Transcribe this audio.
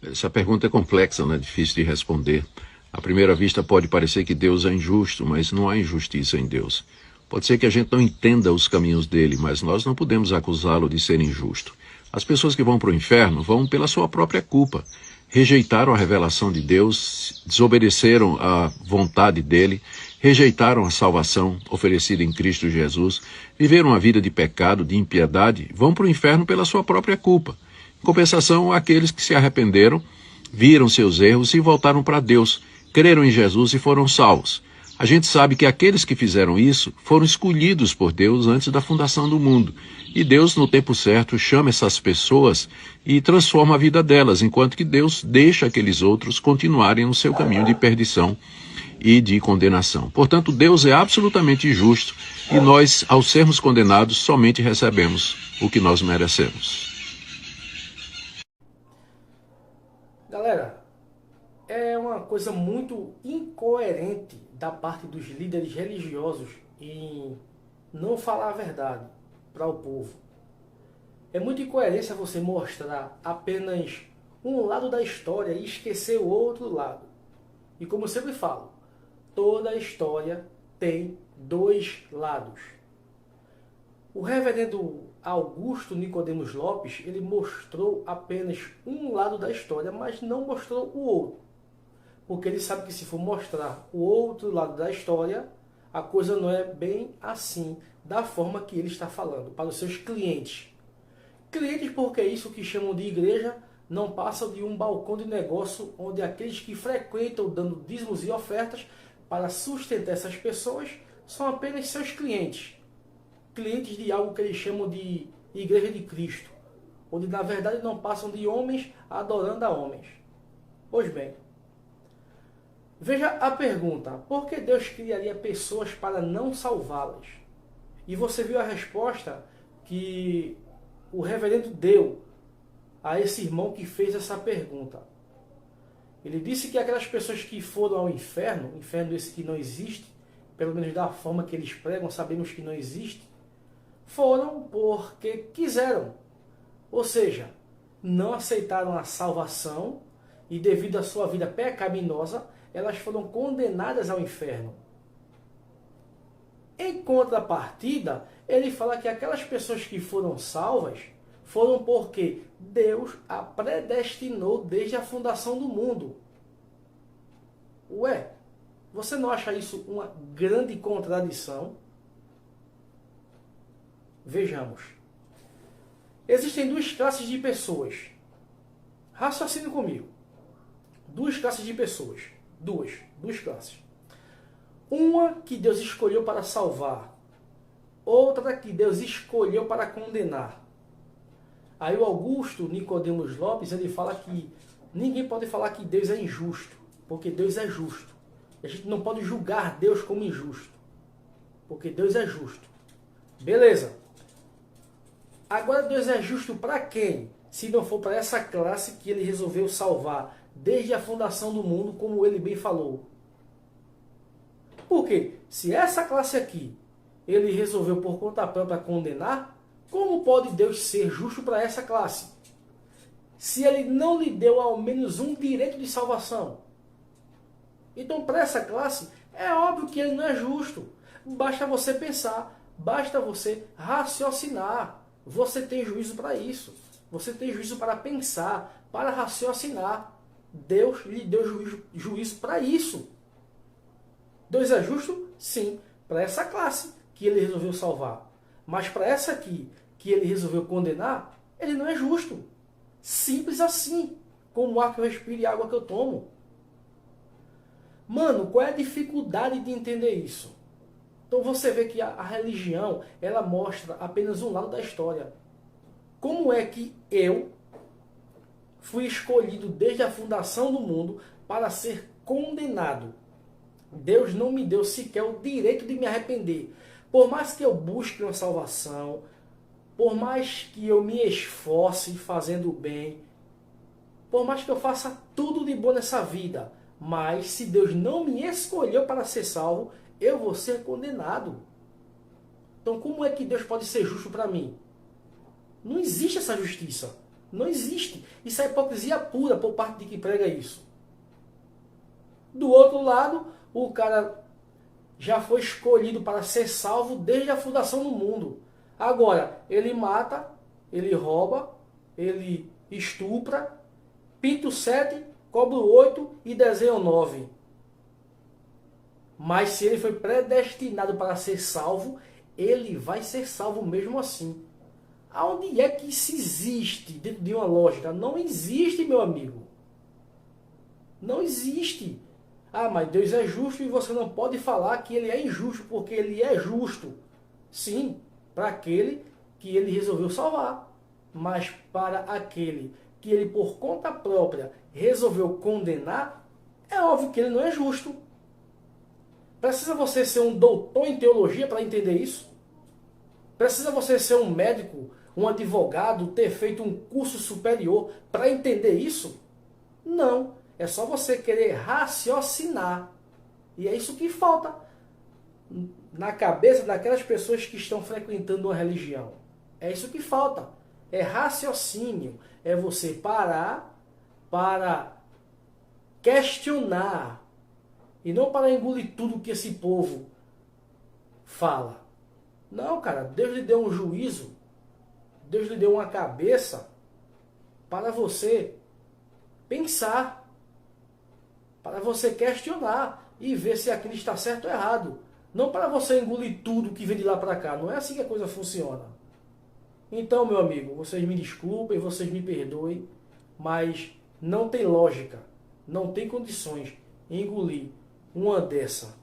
Essa pergunta é complexa, né? Difícil de responder. À primeira vista pode parecer que Deus é injusto, mas não há injustiça em Deus. Pode ser que a gente não entenda os caminhos dele, mas nós não podemos acusá-lo de ser injusto. As pessoas que vão para o inferno vão pela sua própria culpa. Rejeitaram a revelação de Deus, desobedeceram à vontade dele, rejeitaram a salvação oferecida em Cristo Jesus, viveram uma vida de pecado, de impiedade, vão para o inferno pela sua própria culpa. Em compensação, aqueles que se arrependeram, viram seus erros e voltaram para Deus, creram em Jesus e foram salvos. A gente sabe que aqueles que fizeram isso foram escolhidos por Deus antes da fundação do mundo. E Deus, no tempo certo, chama essas pessoas e transforma a vida delas, enquanto que Deus deixa aqueles outros continuarem no seu caminho de perdição e de condenação. Portanto, Deus é absolutamente justo e nós, ao sermos condenados, somente recebemos o que nós merecemos. Galera, é uma coisa muito incoerente da parte dos líderes religiosos em não falar a verdade para o povo. É muita incoerência você mostrar apenas um lado da história e esquecer o outro lado. E como eu sempre falo, toda história tem dois lados. O reverendo Augusto Nicodemos Lopes, ele mostrou apenas um lado da história, mas não mostrou o outro. Porque ele sabe que se for mostrar o outro lado da história, a coisa não é bem assim, da forma que ele está falando, para os seus clientes. Clientes porque isso que chamam de igreja não passa de um balcão de negócio onde aqueles que frequentam dando dízimos e ofertas para sustentar essas pessoas são apenas seus clientes. Clientes de algo que eles chamam de Igreja de Cristo, onde na verdade não passam de homens adorando a homens. Pois bem, veja a pergunta: por que Deus criaria pessoas para não salvá-las? E você viu a resposta que o reverendo deu a esse irmão que fez essa pergunta. Ele disse que aquelas pessoas que foram ao inferno, inferno esse que não existe, pelo menos da forma que eles pregam, sabemos que não existe, foram porque quiseram. Ou seja, não aceitaram a salvação e devido à sua vida pecaminosa, elas foram condenadas ao inferno. Em contrapartida, ele fala que aquelas pessoas que foram salvas foram porque Deus a predestinou desde a fundação do mundo. Ué, você não acha isso uma grande contradição? Vejamos. Existem duas classes de pessoas. Raciocine comigo. Duas classes de pessoas. Duas classes. Uma que Deus escolheu para salvar. Outra que Deus escolheu para condenar. Aí o Augusto Nicodemos Lopes, ele fala que ninguém pode falar que Deus é injusto, porque Deus é justo. A gente não pode julgar Deus como injusto, porque Deus é justo. Beleza. Agora Deus é justo para quem? Se não for para essa classe que ele resolveu salvar desde a fundação do mundo, como ele bem falou. Por quê? Se essa classe aqui ele resolveu por conta própria condenar, como pode Deus ser justo para essa classe? Se ele não lhe deu ao menos um direito de salvação. Então, para essa classe, é óbvio que ele não é justo. Basta você pensar, basta você raciocinar. Você tem juízo para isso. Você tem juízo para pensar, para raciocinar. Deus lhe deu juízo para isso. Deus é justo? Sim, para essa classe que ele resolveu salvar. Mas para essa aqui, que ele resolveu condenar, ele não é justo. Simples assim, como o ar que eu respiro e a água que eu tomo. Mano, qual é a dificuldade de entender isso? Então você vê que a religião, ela mostra apenas um lado da história. Como é que eu fui escolhido desde a fundação do mundo para ser condenado? Deus não me deu sequer o direito de me arrepender. Por mais que eu busque uma salvação, por mais que eu me esforce fazendo o bem, por mais que eu faça tudo de bom nessa vida, mas se Deus não me escolheu para ser salvo, eu vou ser condenado. Então como é que Deus pode ser justo para mim? Não existe essa justiça. Não existe. Isso é hipocrisia pura por parte de quem prega isso. Do outro lado, o cara já foi escolhido para ser salvo desde a fundação do mundo. Agora, ele mata, ele rouba, ele estupra, pinta o 7, cobra o 8 e desenha o 9. Mas se ele foi predestinado para ser salvo, ele vai ser salvo mesmo assim. Aonde é que isso existe dentro de uma lógica? Não existe, meu amigo. Não existe. Ah, mas Deus é justo e você não pode falar que ele é injusto, porque ele é justo. Sim, para aquele que ele resolveu salvar. Mas para aquele que ele por conta própria resolveu condenar, é óbvio que ele não é justo. Precisa você ser um doutor em teologia para entender isso? Precisa você ser um médico, um advogado, ter feito um curso superior para entender isso? Não. É só você querer raciocinar. E é isso que falta na cabeça daquelas pessoas que estão frequentando uma religião. É isso que falta. É raciocínio. É você parar para questionar. E não para engolir tudo que esse povo fala. Não, cara. Deus lhe deu um juízo. Deus lhe deu uma cabeça para você pensar. Para você questionar e ver se aquilo está certo ou errado. Não para você engolir tudo que vem de lá para cá. Não é assim que a coisa funciona. Então, meu amigo, vocês me desculpem, vocês me perdoem, mas não tem lógica, não tem condições em engolir uma dessa.